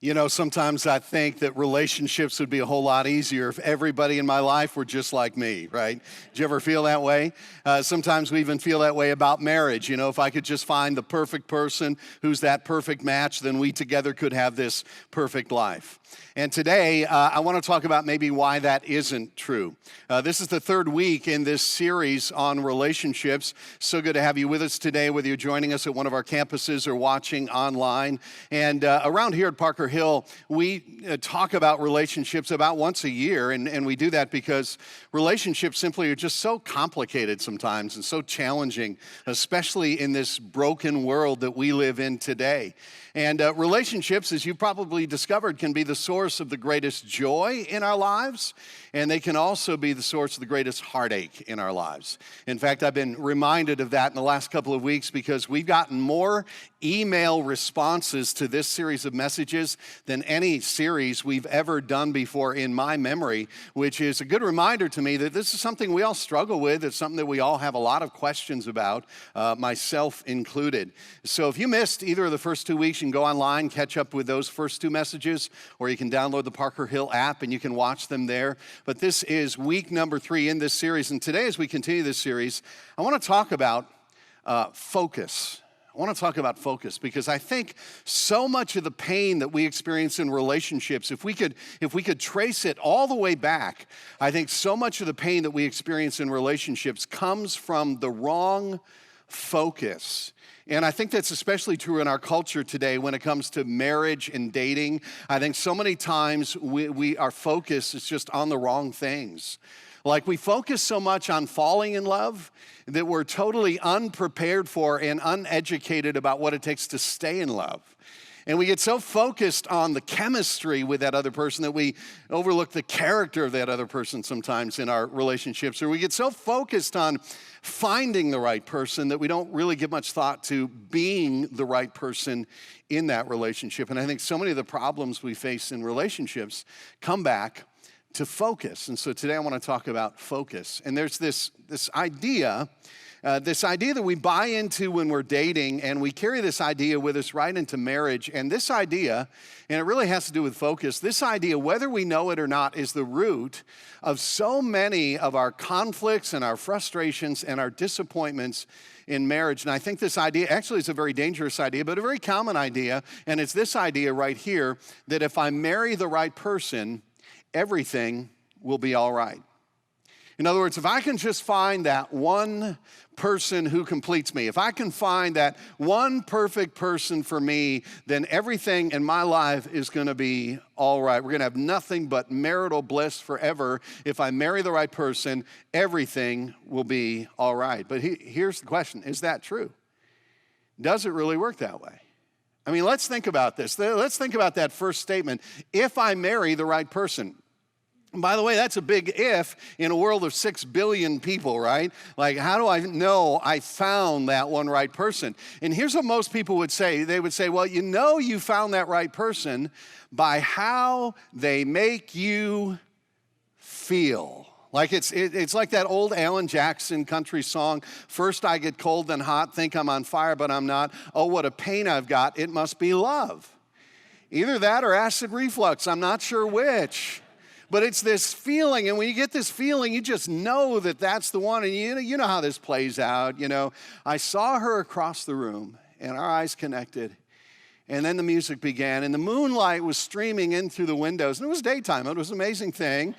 You know, sometimes I think that relationships would be a whole lot easier if everybody in my life were just like me, right? Did you ever feel that way? Sometimes we even feel that way about marriage. You know, if I could just find the perfect person who's that perfect match, then we together could have this perfect life. And today, I want to talk about maybe why that isn't true. This is the third week in this series on relationships. So good to have you with us today, whether you're joining us at one of our campuses or watching online. And around here at Parker Hill, we talk about relationships about once a year, and we do that because relationships simply are just so complicated sometimes and so challenging, especially in this broken world that we live in today. And relationships, as you probably discovered, can be the source of the greatest joy in our lives, and they can also be the source of the greatest heartache in our lives. In fact, I've been reminded of that in the last couple of weeks because we've gotten more email responses to this series of messages than any series we've ever done before in my memory, which is a good reminder to me that this is something we all struggle with. It's something that we all have a lot of questions about, myself included. So if you missed either of the first 2 weeks, you can go online, catch up with those first two messages, or you can download the Parker Hill app and you can watch them there. But this is week number 3 in this series, and today as we continue this series, I want to talk about focus. I want to talk about focus because I think so much of the pain that we experience in relationships, if we could trace it all the way back, I think so much of the pain that we experience in relationships comes from the wrong focus. And I think that's especially true in our culture today when it comes to marriage and dating. I think so many times our focus is just on the wrong things. Like we focus so much on falling in love that we're totally unprepared for and uneducated about what it takes to stay in love. And we get so focused on the chemistry with that other person that we overlook the character of that other person sometimes in our relationships. Or we get so focused on finding the right person that we don't really give much thought to being the right person in that relationship. And I think so many of the problems we face in relationships come back to focus. And so today I want to talk about focus. And there's this idea that we buy into when we're dating, and we carry this idea with us right into marriage. And this idea, and it really has to do with focus, this idea, whether we know it or not, is the root of so many of our conflicts and our frustrations and our disappointments in marriage. And I think this idea actually is a very dangerous idea, but a very common idea. And it's this idea right here that if I marry the right person, everything will be all right. In other words, if I can just find that one person who completes me, if I can find that one perfect person for me, then everything in my life is going to be all right. We're going to have nothing but marital bliss forever. If I marry the right person, everything will be all right. But here's the question. Is that true? Does it really work that way? I mean, let's think about this. Let's think about that first statement. If I marry the right person. And by the way, that's a big if in a world of 6 billion people, right? Like, how do I know I found that one right person? And here's what most people would say. They would say, well, you know you found that right person by how they make you feel. Like it's like that old Alan Jackson country song, first I get cold then hot, think I'm on fire, but I'm not. Oh, what a pain I've got, it must be love. Either that or acid reflux, I'm not sure which. But it's this feeling, and when you get this feeling, you just know that that's the one, and you know how this plays out. You know, I saw her across the room, and our eyes connected, and then the music began, and the moonlight was streaming in through the windows, and it was daytime. It was an amazing thing.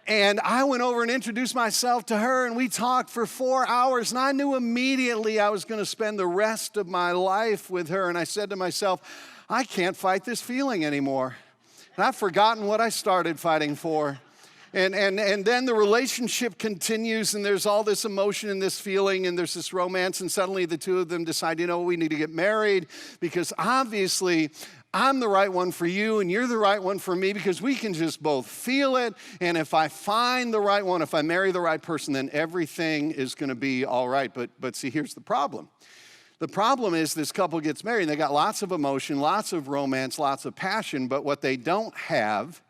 And I went over and introduced myself to her, and we talked for 4 hours, and I knew immediately I was going to spend the rest of my life with her, and I said to myself, I can't fight this feeling anymore. And I've forgotten what I started fighting for. And then the relationship continues, and there's all this emotion and this feeling, and there's this romance, and suddenly the two of them decide, you know, we need to get married because obviously I'm the right one for you and you're the right one for me because we can just both feel it. And if I find the right one, if I marry the right person, then everything is going to be all right. But see, here's the problem. The problem is this couple gets married and they got lots of emotion, lots of romance, lots of passion, but what they don't have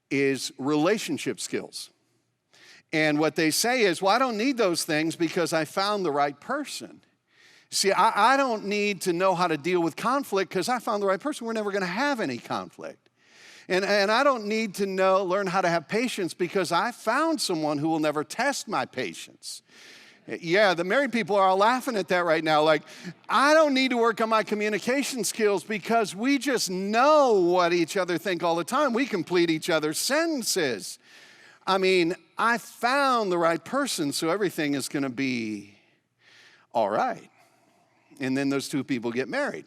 is relationship skills. And what they say is, well, I don't need those things because I found the right person. See, I don't need to know how to deal with conflict because I found the right person. We're never going to have any conflict. And I don't need to learn how to have patience because I found someone who will never test my patience. Yeah, the married people are all laughing at that right now. Like, I don't need to work on my communication skills because we just know what each other think all the time. We complete each other's sentences. I mean, I found the right person, so everything is going to be all right. And then those two people get married.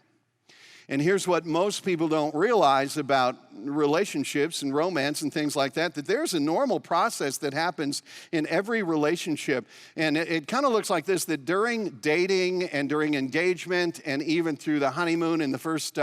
And here's what most people don't realize about relationships and romance and things like that there's a normal process that happens in every relationship. And it kind of looks like this, that during dating and during engagement and even through the honeymoon and the first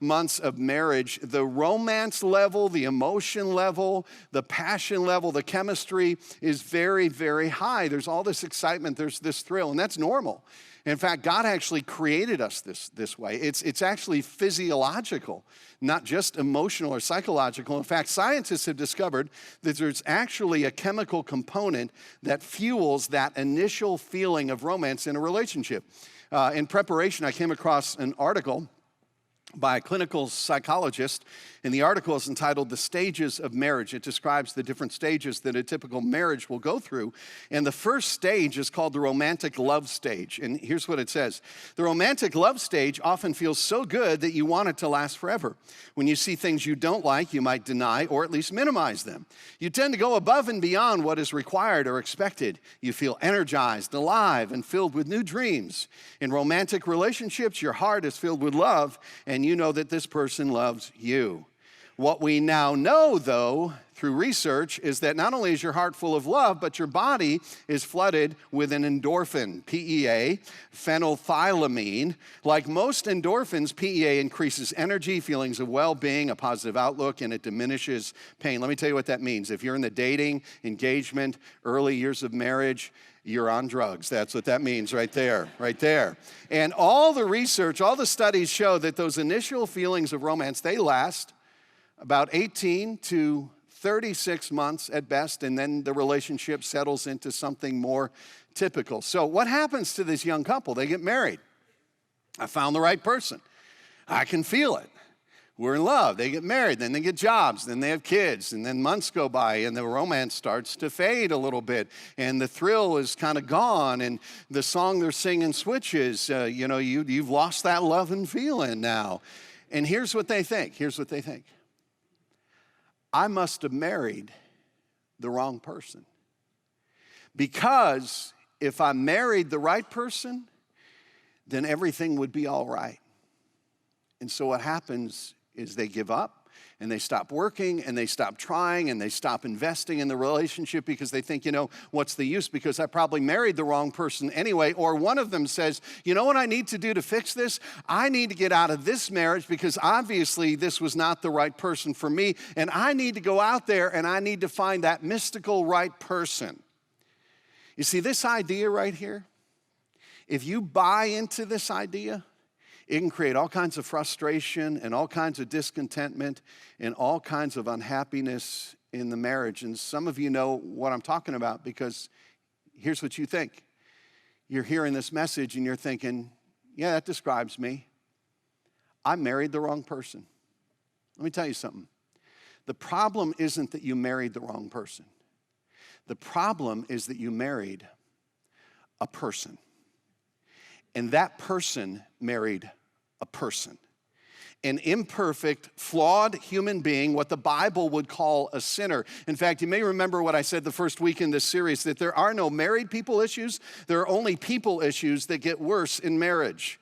months of marriage, the romance level, the emotion level, the passion level, the chemistry is very, very high. There's all this excitement, there's this thrill, and that's normal. In fact, God actually created us this way. It's actually physiological, not just emotional or psychological. In fact, scientists have discovered that there's actually a chemical component that fuels that initial feeling of romance in a relationship. In preparation, I came across an article by a clinical psychologist, and the article is entitled "The Stages of Marriage." It describes the different stages that a typical marriage will go through. And the first stage is called the romantic love stage. And here's what it says. The romantic love stage often feels so good that you want it to last forever. When you see things you don't like, you might deny or at least minimize them. You tend to go above and beyond what is required or expected. You feel energized, alive, and filled with new dreams. In romantic relationships, your heart is filled with love, and you know that this person loves you. What we now know, though, through research, is that not only is your heart full of love, but your body is flooded with an endorphin, PEA, phenethylamine. Like most endorphins, PEA increases energy, feelings of well-being, a positive outlook, and it diminishes pain. Let me tell you what that means. If you're in the dating, engagement, early years of marriage, you're on drugs. That's what that means right there, right there. And all the research, all the studies show that those initial feelings of romance, they last about 18 to 36 months at best, and then the relationship settles into something more typical. So what happens to this young couple? They get married. I found the right person. I can feel it. We're in love. They get married, then they get jobs, then they have kids, and then months go by, and the romance starts to fade a little bit, and the thrill is kind of gone, and the song they're singing switches. You've lost that love and feeling now. And here's what they think. I must have married the wrong person. Because if I married the right person, then everything would be all right. And so what happens is they give up, and they stop working, and they stop trying, and they stop investing in the relationship because they think, what's the use? Because I probably married the wrong person anyway. Or one of them says, you know what I need to do to fix this? I need to get out of this marriage because obviously this was not the right person for me, and I need to go out there and I need to find that mystical right person. You see, this idea right here, if you buy into this idea, it can create all kinds of frustration and all kinds of discontentment and all kinds of unhappiness in the marriage. And some of you know what I'm talking about because here's what you think. You're hearing this message and you're thinking, yeah, that describes me. I married the wrong person. Let me tell you something. The problem isn't that you married the wrong person. The problem is that you married a person. And that person married a person. An imperfect, flawed human being, what the Bible would call a sinner. In fact, you may remember what I said the first week in this series, that there are no married people issues. There are only people issues that get worse in marriage.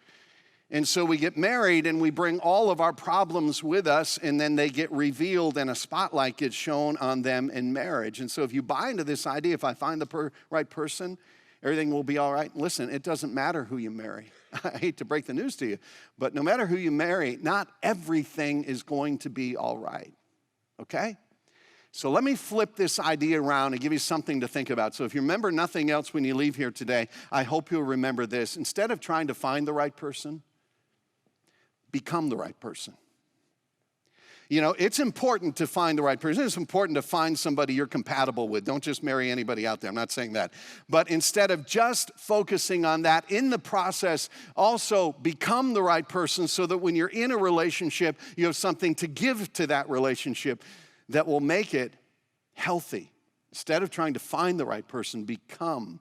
And so we get married and we bring all of our problems with us, and then they get revealed and a spotlight gets shown on them in marriage. And so if you buy into this idea, if I find the right person, everything will be all right. Listen, it doesn't matter who you marry. I hate to break the news to you, but no matter who you marry, not everything is going to be all right, okay? So let me flip this idea around and give you something to think about. So if you remember nothing else when you leave here today, I hope you'll remember this. Instead of trying to find the right person, become the right person. You know, it's important to find the right person. It's important to find somebody you're compatible with. Don't just marry anybody out there. I'm not saying that. But instead of just focusing on that, in the process, also become the right person so that when you're in a relationship, you have something to give to that relationship that will make it healthy. Instead of trying to find the right person, become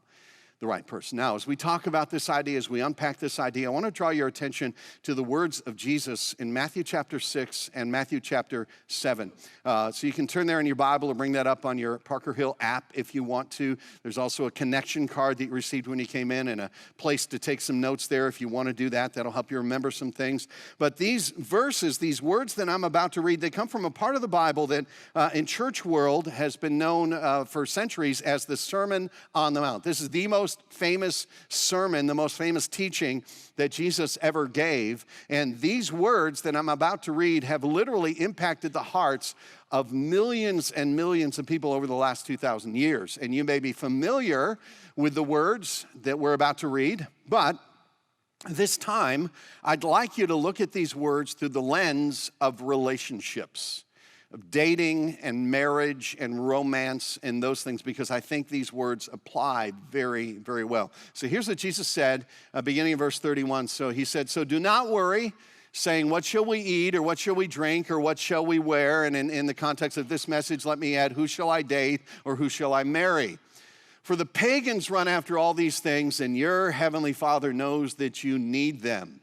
the right person. Now, as we talk about this idea, as we unpack this idea, I want to draw your attention to the words of Jesus in Matthew chapter 6 and Matthew chapter 7. So you can turn there in your Bible or bring that up on your Parker Hill app if you want to. There's also a connection card that you received when you came in and a place to take some notes there if you want to do that. That'll help you remember some things. But these verses, these words that I'm about to read, they come from a part of the Bible that in church world has been known for centuries as the Sermon on the Mount. This is the most famous sermon, the most famous teaching that Jesus ever gave. And these words that I'm about to read have literally impacted the hearts of millions and millions of people over the last 2,000 years. And you may be familiar with the words that we're about to read, but this time I'd like you to look at these words through the lens of relationships, of dating and marriage and romance and those things, because I think these words apply very, very well. So here's what Jesus said, beginning in verse 31. So he said, "So do not worry, saying, what shall we eat, or what shall we drink, or what shall we wear?" And in the context of this message, let me add, who shall I date, or who shall I marry? For the pagans run after all these things, and your heavenly Father knows that you need them.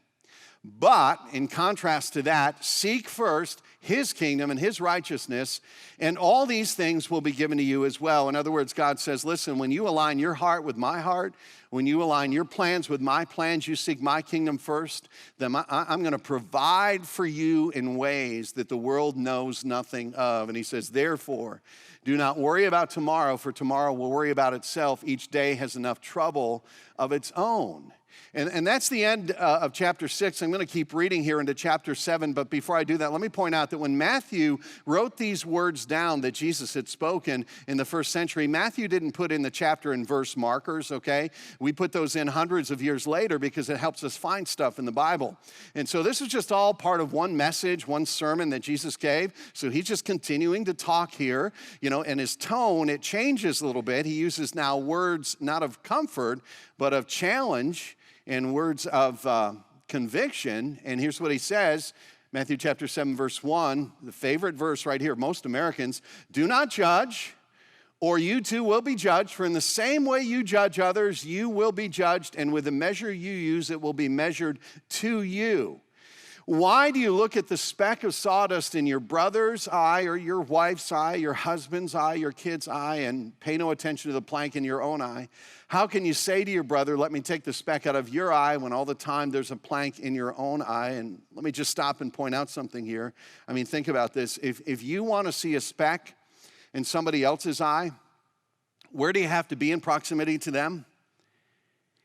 But in contrast to that, seek first his kingdom and his righteousness, and all these things will be given to you as well. In other words, God says, listen, when you align your heart with my heart, when you align your plans with my plans, you seek my kingdom first, then I'm going to provide for you in ways that the world knows nothing of. And he says, therefore, do not worry about tomorrow, for tomorrow will worry about itself. Each day has enough trouble of its own. And that's the end of chapter 6. I'm going to keep reading here into chapter 7, but before I do that, let me point out that when Matthew wrote these words down that Jesus had spoken in the first century, Matthew didn't put in the chapter and verse markers, okay? We put those in hundreds of years later because it helps us find stuff in the Bible. And so this is just all part of one message, one sermon that Jesus gave. So he's just continuing to talk here, you know, and his tone, it changes a little bit. He uses now words not of comfort, but of challenge, and words of conviction. And here's what he says, Matthew chapter 7, verse 1, the favorite verse right here, most Americans, do not judge, or you too will be judged. For in the same way you judge others, you will be judged, and with the measure you use, it will be measured to you. Why do you look at the speck of sawdust in your brother's eye, or your wife's eye, your husband's eye, your kid's eye, and pay no attention to the plank in your own eye? How can you say to your brother, let me take the speck out of your eye, when all the time there's a plank in your own eye? And let me just stop and point out something here. I mean, think about this. If you want to see a speck in somebody else's eye, where do you have to be in proximity to them?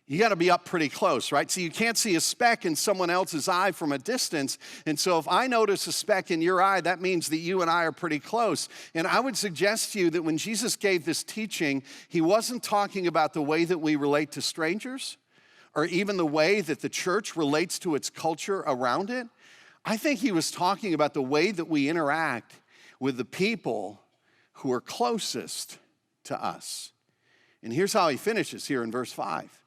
You got to be up pretty close, right? So you can't see a speck in someone else's eye from a distance. And so if I notice a speck in your eye, that means that you and I are pretty close. And I would suggest to you that when Jesus gave this teaching, he wasn't talking about the way that we relate to strangers or even the way that the church relates to its culture around it. I think he was talking about the way that we interact with the people who are closest to us. And here's how he finishes here in verse 5.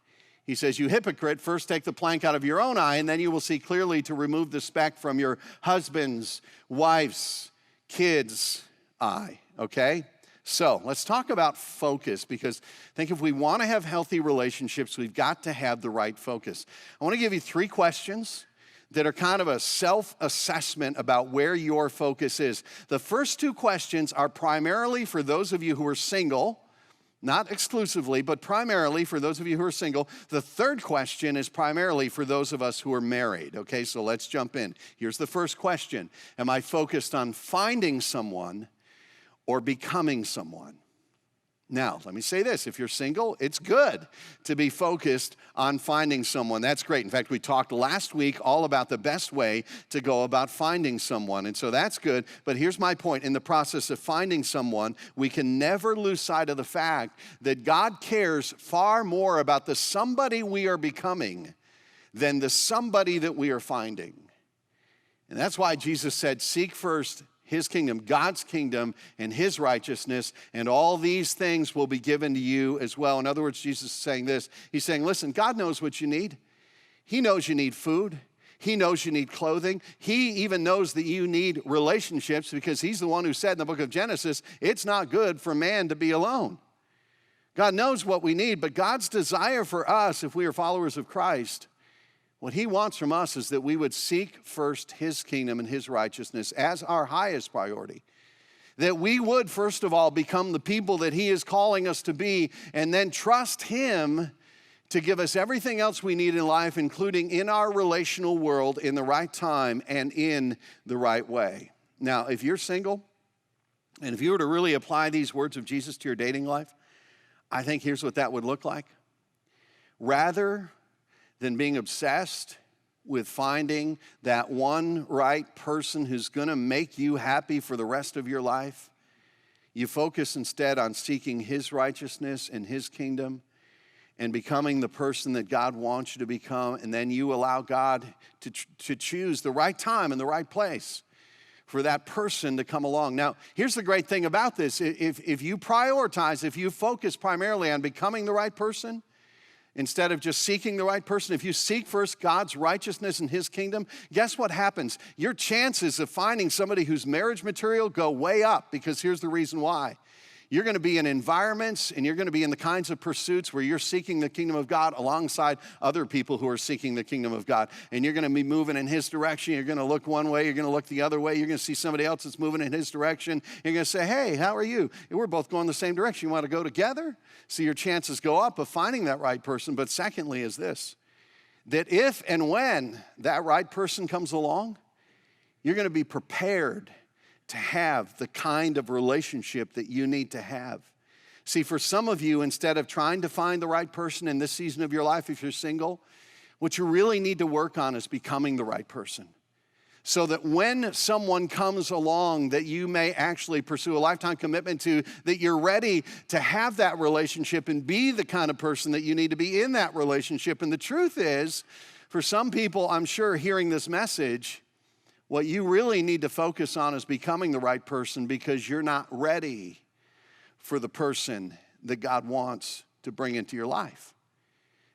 He says, you hypocrite, first take the plank out of your own eye, and then you will see clearly to remove the speck from your husband's, wife's, kid's eye, okay? So let's talk about focus, because I think if we want to have healthy relationships, we've got to have the right focus. I want to give you 3 questions that are kind of a self-assessment about where your focus is. The first 2 questions are primarily for those of you who are single, not exclusively, but primarily for those of you who are single. The third question is primarily for those of us who are married. Okay, so let's jump in. Here's the first question. Am I focused on finding someone or becoming someone? Now, let me say this. If you're single, it's good to be focused on finding someone. That's great. In fact, we talked last week all about the best way to go about finding someone. And so that's good. But here's my point. In the process of finding someone, we can never lose sight of the fact that God cares far more about the somebody we are becoming than the somebody that we are finding. And that's why Jesus said, seek first his kingdom, God's kingdom, and his righteousness, and all these things will be given to you as well. In other words, Jesus is saying this. He's saying, listen, God knows what you need. He knows you need food. He knows you need clothing. He even knows that you need relationships because he's the one who said in the book of Genesis, it's not good for man to be alone. God knows what we need, but God's desire for us, if we are followers of Christ, what he wants from us is that we would seek first his kingdom and his righteousness as our highest priority. That we would, first of all, become the people that he is calling us to be, and then trust him to give us everything else we need in life, including in our relational world, in the right time and in the right way. Now, if you're single, and if you were to really apply these words of Jesus to your dating life, I think here's what that would look like. Rather than being obsessed with finding that one right person who's going to make you happy for the rest of your life, you focus instead on seeking his righteousness and his kingdom and becoming the person that God wants you to become, and then you allow God to choose the right time and the right place for that person to come along. Now, here's the great thing about this. If you prioritize, if you focus primarily on becoming the right person, instead of just seeking the right person, if you seek first God's righteousness and his kingdom, guess what happens? Your chances of finding somebody who's marriage material go way up, because here's the reason why. You're going to be in environments and you're going to be in the kinds of pursuits where you're seeking the kingdom of God alongside other people who are seeking the kingdom of God. And you're going to be moving in his direction. You're going to look one way. You're going to look the other way. You're going to see somebody else that's moving in his direction. You're going to say, hey, how are you? And we're both going the same direction. You want to go together? So your chances go up of finding that right person. But secondly is this, that if and when that right person comes along, you're going to be prepared to have the kind of relationship that you need to have. See, for some of you, instead of trying to find the right person in this season of your life, if you're single, what you really need to work on is becoming the right person. So that when someone comes along that you may actually pursue a lifetime commitment to, that you're ready to have that relationship and be the kind of person that you need to be in that relationship. And the truth is, for some people, I'm sure hearing this message, what you really need to focus on is becoming the right person, because you're not ready for the person that God wants to bring into your life.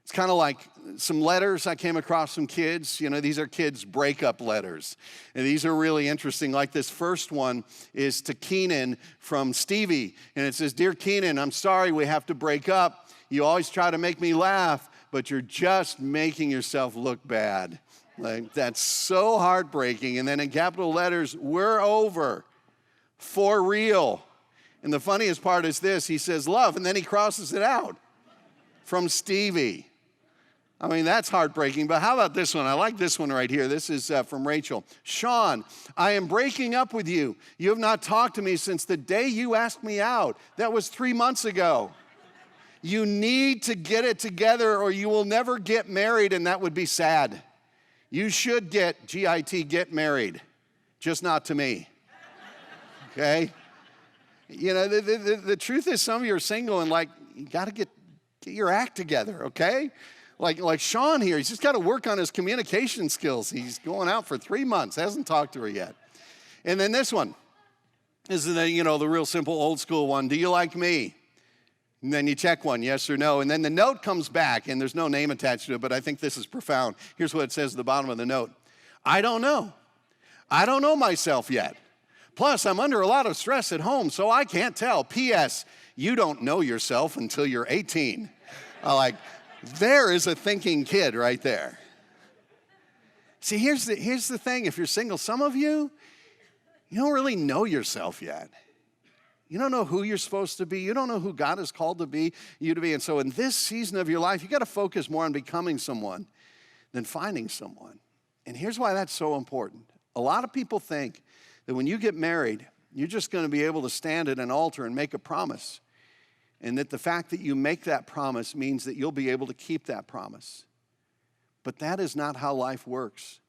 It's kind of like some letters I came across from kids. You know, these are kids' breakup letters. And these are really interesting. Like this first one is to Keenan from Stevie. And it says, Dear Keenan, I'm sorry we have to break up. You always try to make me laugh, but you're just making yourself look bad. Like, that's so heartbreaking. And then in capital letters, we're over. For real. And the funniest part is this. He says love, and then he crosses it out. From Stevie. I mean, that's heartbreaking. But how about this one? I like this one right here. This is from Rachel. Sean, I am breaking up with you. You have not talked to me since the day you asked me out. That was 3 months ago. You need to get it together or you will never get married, and that would be sad. You should get married, just not to me, okay? You know, the truth is some of you are single and like, you got to get your act together, okay? Like Sean here, he's just got to work on his communication skills. He's going out for 3 months, hasn't talked to her yet. And then this one is the real simple old school one. Do you like me? And then you check one, yes or no. And then the note comes back, and there's no name attached to it, but I think this is profound. Here's what it says at the bottom of the note. I don't know. I don't know myself yet. Plus, I'm under a lot of stress at home, so I can't tell. P.S. You don't know yourself until you're 18. There is a thinking kid right there. See, here's the thing. If you're single, some of you don't really know yourself yet. You don't know who you're supposed to be. You don't know who God has called you to be. And so in this season of your life, you got to focus more on becoming someone than finding someone. And here's why that's so important. A lot of people think that when you get married, you're just going to be able to stand at an altar and make a promise. And that the fact that you make that promise means that you'll be able to keep that promise. But that is not how life works.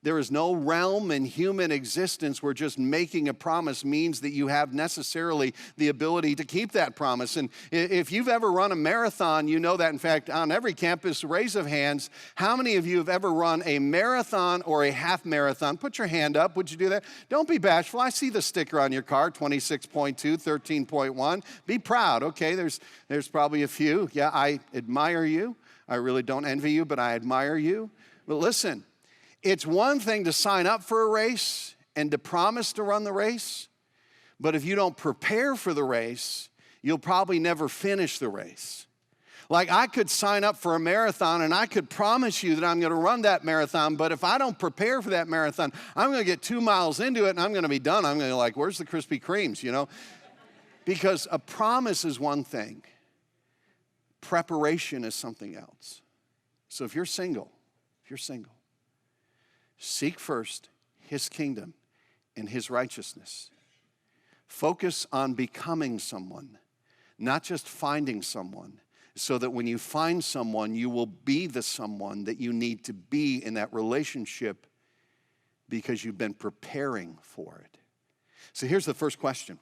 There is no realm in human existence where just making a promise means that you have necessarily the ability to keep that promise. And if you've ever run a marathon, you know that. In fact, on every campus, raise of hands, how many of you have ever run a marathon or a half marathon? Put your hand up. Would you do that? Don't be bashful. I see the sticker on your car, 26.2, 13.1. Be proud. Okay, there's probably a few. Yeah, I admire you. I really don't envy you, but I admire you. But listen. It's one thing to sign up for a race and to promise to run the race, but if you don't prepare for the race, you'll probably never finish the race. Like I could sign up for a marathon and I could promise you that I'm going to run that marathon, but if I don't prepare for that marathon, I'm going to get 2 miles into it and I'm going to be done. I'm going to be like, where's the Krispy Kremes, you know? Because a promise is one thing. Preparation is something else. So if you're single, seek first his kingdom and his righteousness. Focus on becoming someone, not just finding someone, so that when you find someone, you will be the someone that you need to be in that relationship because you've been preparing for it. So here's the first question.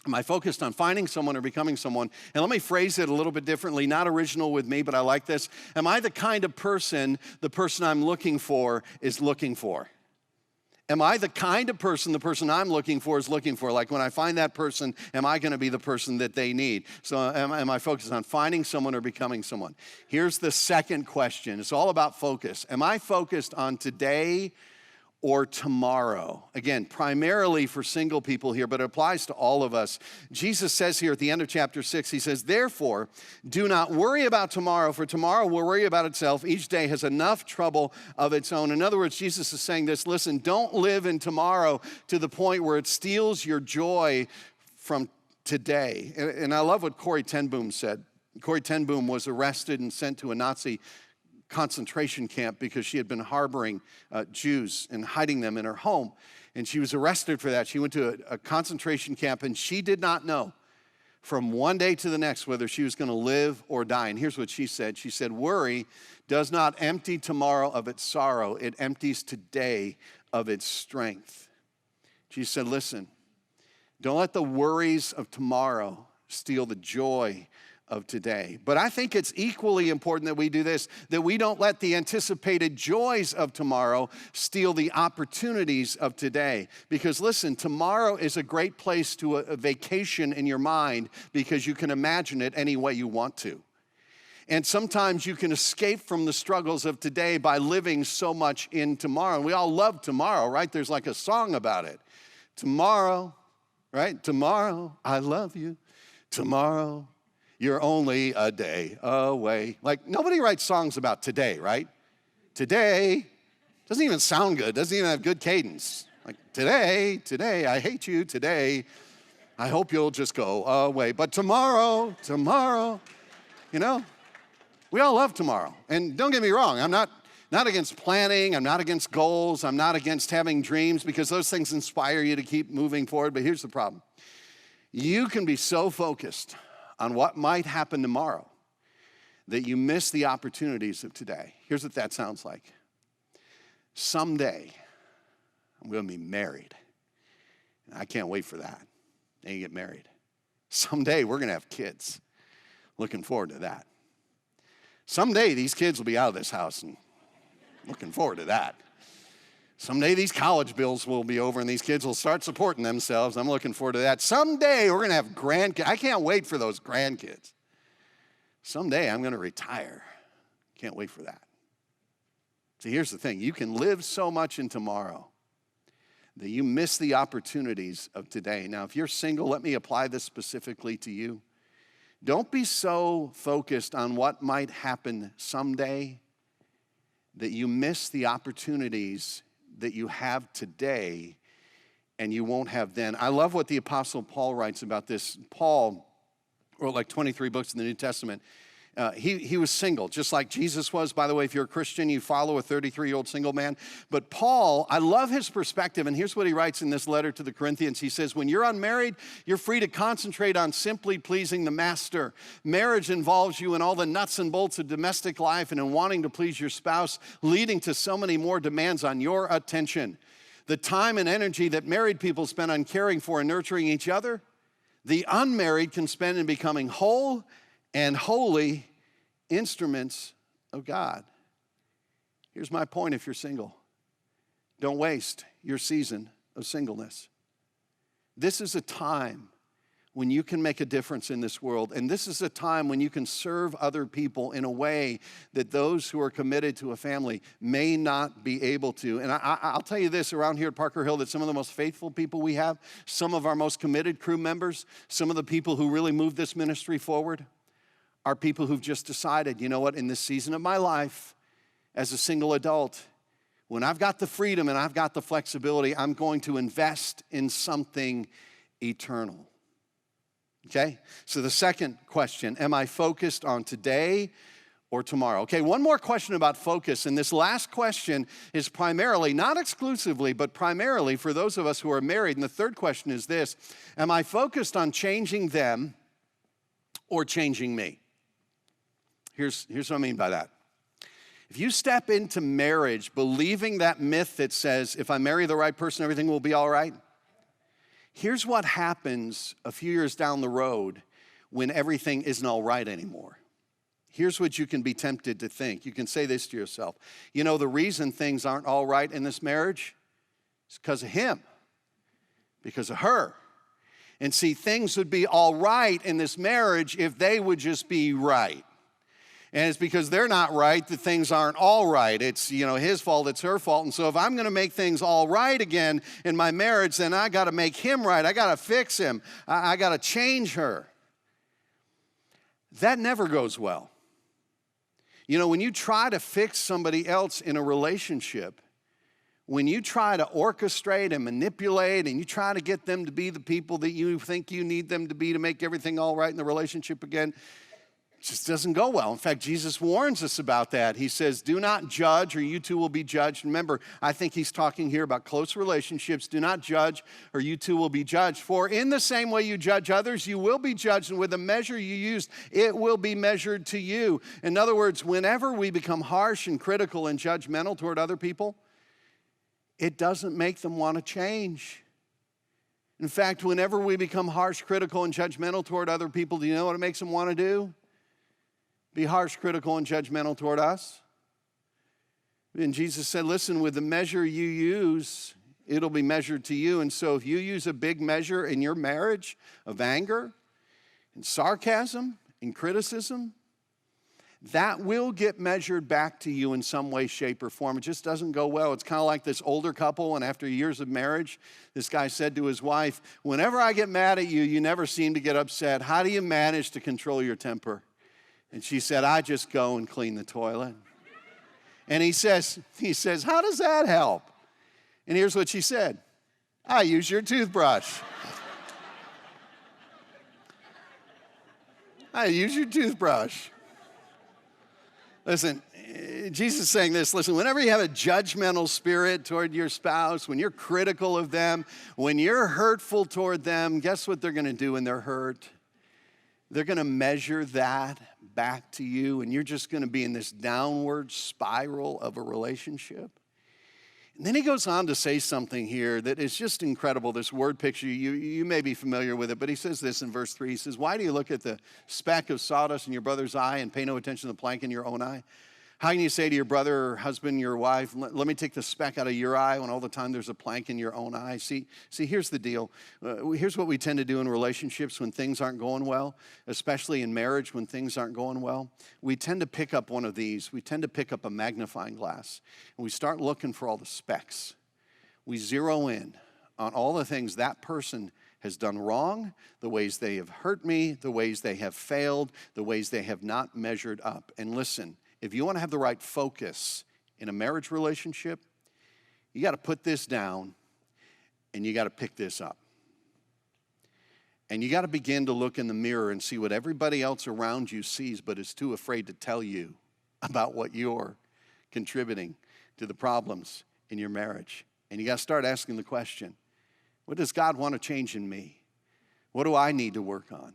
Am I focused on finding someone or becoming someone? And let me phrase it a little bit differently, not original with me, but I like this. Am I the kind of person the person I'm looking for is looking for? Am I the kind of person the person I'm looking for is looking for? Like when I find that person, am I going to be the person that they need? So am I focused on finding someone or becoming someone? Here's the second question. It's all about focus. Am I focused on today or tomorrow? Again, primarily for single people here, but it applies to all of us. Jesus says here at the end of chapter 6, he says, therefore, do not worry about tomorrow, for tomorrow will worry about itself. Each day has enough trouble of its own. In other words, Jesus is saying this, listen, don't live in tomorrow to the point where it steals your joy from today. And I love what Corrie ten Boom said. Corrie ten Boom was arrested and sent to a Nazi concentration camp because she had been harboring Jews and hiding them in her home. And she was arrested for that. She went to a concentration camp and she did not know from one day to the next whether she was going to live or die. And here's what she said. She said, worry does not empty tomorrow of its sorrow. It empties today of its strength. She said, listen, don't let the worries of tomorrow steal the joy of today. But I think it's equally important that we do this, that we don't let the anticipated joys of tomorrow steal the opportunities of today. Because listen, tomorrow is a great place to a vacation in your mind because you can imagine it any way you want to. And sometimes you can escape from the struggles of today by living so much in tomorrow. And we all love tomorrow, right? There's like a song about it. Tomorrow, right? Tomorrow, I love you. Tomorrow, you're only a day away. Like, nobody writes songs about today, right? Today doesn't even sound good, doesn't even have good cadence. Like, today, I hate you, today, I hope you'll just go away. But tomorrow, you know, we all love tomorrow. And don't get me wrong, I'm not against planning, I'm not against goals, I'm not against having dreams because those things inspire you to keep moving forward. But here's the problem. You can be so focused on what might happen tomorrow that you miss the opportunities of today. Here's what that sounds like. Someday, I'm going to be married. And I can't wait for that. And you get married. Someday, we're going to have kids. Looking forward to that. Someday, these kids will be out of this house, and looking forward to that. Someday these college bills will be over and these kids will start supporting themselves. I'm looking forward to that. Someday we're going to have grandkids. I can't wait for those grandkids. Someday I'm going to retire. Can't wait for that. See, here's the thing. You can live so much in tomorrow that you miss the opportunities of today. Now, if you're single, let me apply this specifically to you. Don't be so focused on what might happen someday that you miss the opportunities that you have today and you won't have then. I love what the Apostle Paul writes about this. Paul wrote like 23 books in the New Testament. He was single, just like Jesus was. By the way, if you're a Christian, you follow a 33-year-old single man. But Paul, I love his perspective, and here's what he writes in this letter to the Corinthians. He says, when you're unmarried, you're free to concentrate on simply pleasing the master. Marriage involves you in all the nuts and bolts of domestic life and in wanting to please your spouse, leading to so many more demands on your attention. The time and energy that married people spend on caring for and nurturing each other, the unmarried can spend in becoming whole and holy instruments of God. Here's my point if you're single. Don't waste your season of singleness. This is a time when you can make a difference in this world, and this is a time when you can serve other people in a way that those who are committed to a family may not be able to. And I'll tell you this, around here at Parker Hill, that some of the most faithful people we have, some of our most committed crew members, some of the people who really move this ministry forward, are people who've just decided, you know what, in this season of my life, as a single adult, when I've got the freedom and I've got the flexibility, I'm going to invest in something eternal. Okay? So the second question, am I focused on today or tomorrow? Okay, one more question about focus, and this last question is primarily, not exclusively, but primarily for those of us who are married. And the third question is this, am I focused on changing them or changing me? Here's what I mean by that. If you step into marriage believing that myth that says, if I marry the right person, everything will be all right, here's what happens a few years down the road when everything isn't all right anymore. Here's what you can be tempted to think. You can say this to yourself. You know, the reason things aren't all right in this marriage is because of him, because of her. And see, things would be all right in this marriage if they would just be right. And it's because they're not right that things aren't all right. It's, his fault, it's her fault. And so if I'm going to make things all right again in my marriage, then I got to make him right. I got to fix him. I got to change her. That never goes well. When you try to fix somebody else in a relationship, when you try to orchestrate and manipulate and you try to get them to be the people that you think you need them to be to make everything all right in the relationship again, it just doesn't go well. In fact, Jesus warns us about that. He says, do not judge or you too will be judged. Remember, I think he's talking here about close relationships. Do not judge or you too will be judged. For in the same way you judge others, you will be judged. And with the measure you use, it will be measured to you. In other words, whenever we become harsh and critical and judgmental toward other people, it doesn't make them want to change. In fact, whenever we become harsh, critical, and judgmental toward other people, do you know what it makes them want to do? Be harsh, critical, and judgmental toward us. And Jesus said, listen, with the measure you use, it'll be measured to you. And so if you use a big measure in your marriage of anger and sarcasm and criticism, that will get measured back to you in some way, shape, or form. It just doesn't go well. It's kind of like this older couple, and after years of marriage, this guy said to his wife, whenever I get mad at you, you never seem to get upset. How do you manage to control your temper? And she said, I just go and clean the toilet. And he says, how does that help? And here's what she said. I use your toothbrush. I use your toothbrush. Listen, Jesus is saying this, listen, whenever you have a judgmental spirit toward your spouse, when you're critical of them, when you're hurtful toward them, guess what they're going to do when they're hurt? They're going to measure that back to you, and you're just going to be in this downward spiral of a relationship. And then he goes on to say something here that is just incredible, this word picture. You may be familiar with it, but he says this in verse 3. He says, why do you look at the speck of sawdust in your brother's eye and pay no attention to the plank in your own eye? How can you say to your brother or husband, your wife, let me take the speck out of your eye when all the time there's a plank in your own eye? See, here's the deal. Here's what we tend to do in relationships when things aren't going well, especially in marriage when things aren't going well. We tend to pick up one of these. We tend to pick up a magnifying glass, and we start looking for all the specks. We zero in on all the things that person has done wrong, the ways they have hurt me, the ways they have failed, the ways they have not measured up. And listen, if you want to have the right focus in a marriage relationship, you got to put this down and you got to pick this up. And you got to begin to look in the mirror and see what everybody else around you sees, but is too afraid to tell you about what you're contributing to the problems in your marriage. And you got to start asking the question, what does God want to change in me? What do I need to work on?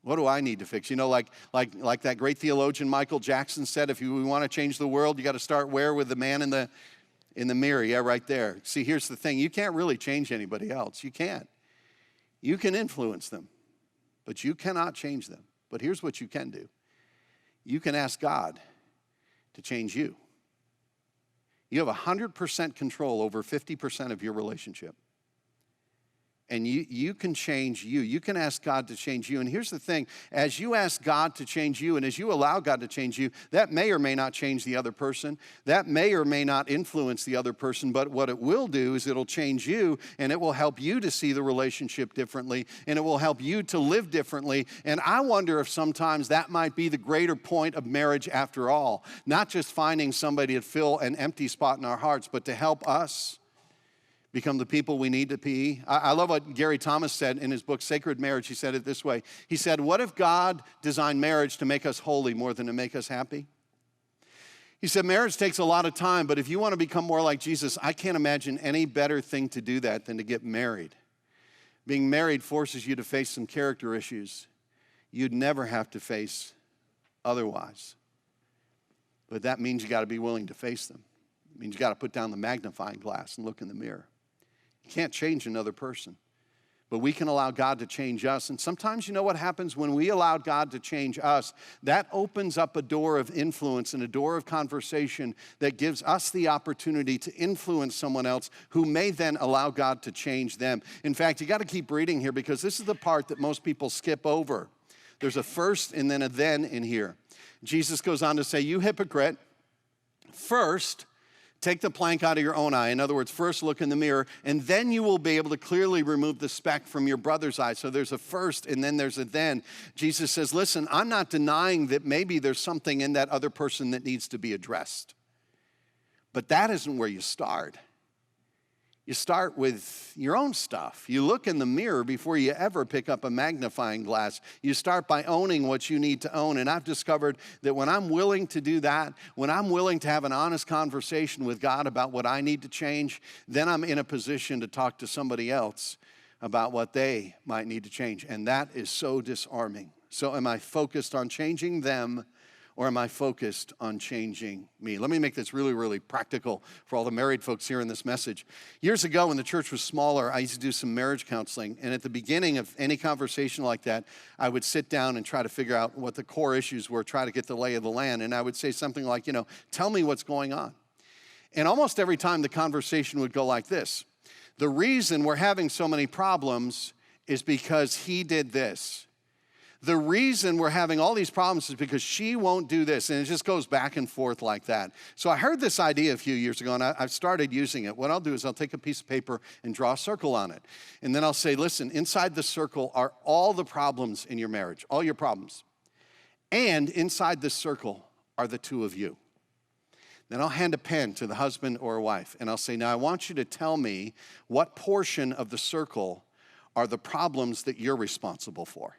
What do I need to fix? You know, like that great theologian Michael Jackson said, if we want to change the world, you got to start where? With the man in the mirror. Yeah, right there. See, here's the thing. You can't really change anybody else. You can't. You can influence them, but you cannot change them. But here's what you can do. You can ask God to change you. You have 100% control over 50% of your relationship. And you can change you. You can ask God to change you. And here's the thing. As you ask God to change you and as you allow God to change you, that may or may not change the other person. That may or may not influence the other person. But what it will do is it'll change you, and it will help you to see the relationship differently, and it will help you to live differently. And I wonder if sometimes that might be the greater point of marriage after all. Not just finding somebody to fill an empty spot in our hearts, but to help us become the people we need to be. I love what Gary Thomas said in his book, Sacred Marriage. He said it this way. He said, what if God designed marriage to make us holy more than to make us happy? He said, marriage takes a lot of time, but if you want to become more like Jesus, I can't imagine any better thing to do that than to get married. Being married forces you to face some character issues you'd never have to face otherwise. But that means you got to be willing to face them. It means you got to put down the magnifying glass and look in the mirror. You can't change another person, but we can allow God to change us. And sometimes you know what happens when we allow God to change us? That opens up a door of influence and a door of conversation that gives us the opportunity to influence someone else who may then allow God to change them. In fact, you got to keep reading here because this is the part that most people skip over. There's a first and then a then in here. Jesus goes on to say, you hypocrite, first take the plank out of your own eye. In other words, first look in the mirror, and then you will be able to clearly remove the speck from your brother's eye. So there's a first, and then there's a then. Jesus says, listen, I'm not denying that maybe there's something in that other person that needs to be addressed. But that isn't where you start. You start with your own stuff. You look in the mirror before you ever pick up a magnifying glass. You start by owning what you need to own. And I've discovered that when I'm willing to do that, when I'm willing to have an honest conversation with God about what I need to change, then I'm in a position to talk to somebody else about what they might need to change. And that is so disarming. So am I focused on changing them, or am I focused on changing me? Let me make this really, really practical for all the married folks here in this message. Years ago, when the church was smaller, I used to do some marriage counseling. And at the beginning of any conversation like that, I would sit down and try to figure out what the core issues were, try to get the lay of the land. And I would say something like, tell me what's going on. And almost every time the conversation would go like this. The reason we're having so many problems is because he did this. The reason we're having all these problems is because she won't do this. And it just goes back and forth like that. So I heard this idea a few years ago, and I've started using it. What I'll do is I'll take a piece of paper and draw a circle on it. And then I'll say, listen, inside the circle are all the problems in your marriage, all your problems. And inside this circle are the two of you. Then I'll hand a pen to the husband or wife, and I'll say, now I want you to tell me what portion of the circle are the problems that you're responsible for.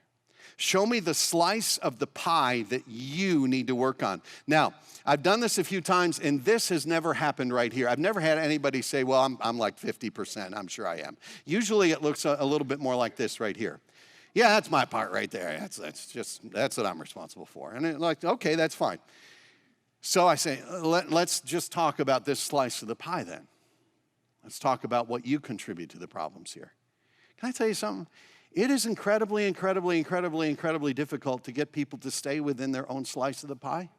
Show me the slice of the pie that you need to work on. Now, I've done this a few times, and this has never happened right here. I've never had anybody say, well, I'm like 50%. I'm sure I am. Usually it looks a little bit more like this right here. Yeah, that's my part right there. That's what I'm responsible for. And okay, that's fine. So I say, let's just talk about this slice of the pie then. Let's talk about what you contribute to the problems here. Can I tell you something? It is incredibly, incredibly, incredibly, incredibly difficult to get people to stay within their own slice of the pie.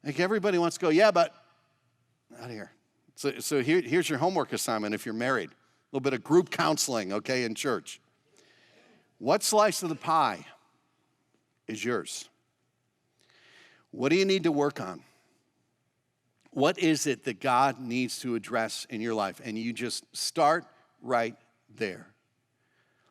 Like everybody wants to go, yeah, but not here. So here's your homework assignment if you're married. A little bit of group counseling, okay, in church. What slice of the pie is yours? What do you need to work on? What is it that God needs to address in your life? And you just start right there.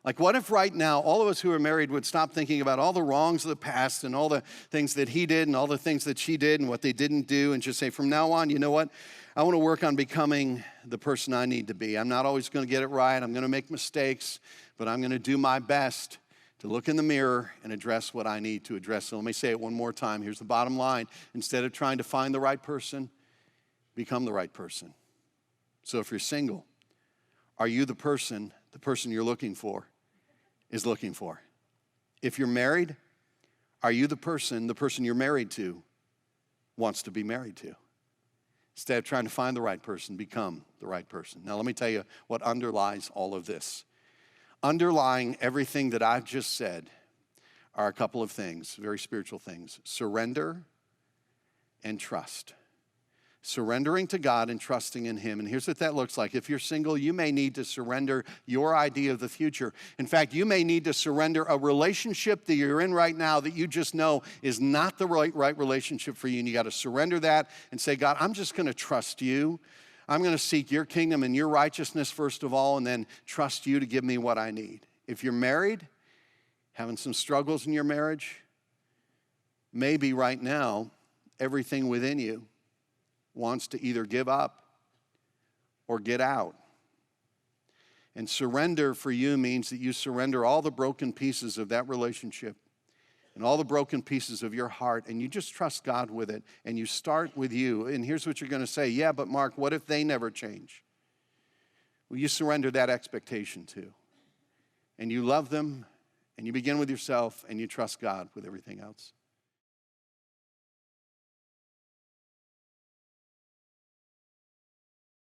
Like, what if right now all of us who are married would stop thinking about all the wrongs of the past and all the things that he did and all the things that she did and what they didn't do, and just say, from now on, you know what? I want to work on becoming the person I need to be. I'm not always going to get it right. I'm going to make mistakes, but I'm going to do my best to look in the mirror and address what I need to address. So let me say it one more time. Here's the bottom line. Instead of trying to find the right person, become the right person. So if you're single, are you the person you're looking for is looking for? If you're married, are you the person you're married to wants to be married to? Instead of trying to find the right person, become the right person. Now let me tell you what underlies all of this. Underlying everything that I've just said are a couple of things, very spiritual things: surrender and trust. Surrendering to God and trusting in Him. And here's what that looks like. If you're single, you may need to surrender your idea of the future. In fact, you may need to surrender a relationship that you're in right now that you just know is not the right relationship for you. And you got to surrender that and say, God, I'm just going to trust you. I'm going to seek your kingdom and your righteousness first of all, and then trust you to give me what I need. If you're married, having some struggles in your marriage, maybe right now, everything within you wants to either give up or get out. And surrender for you means that you surrender all the broken pieces of that relationship and all the broken pieces of your heart, and you just trust God with it, and you start with you. And here's what you're going to say: yeah, but Mark, what if they never change? Well, you surrender that expectation too. And you love them, and you begin with yourself, and you trust God with everything else.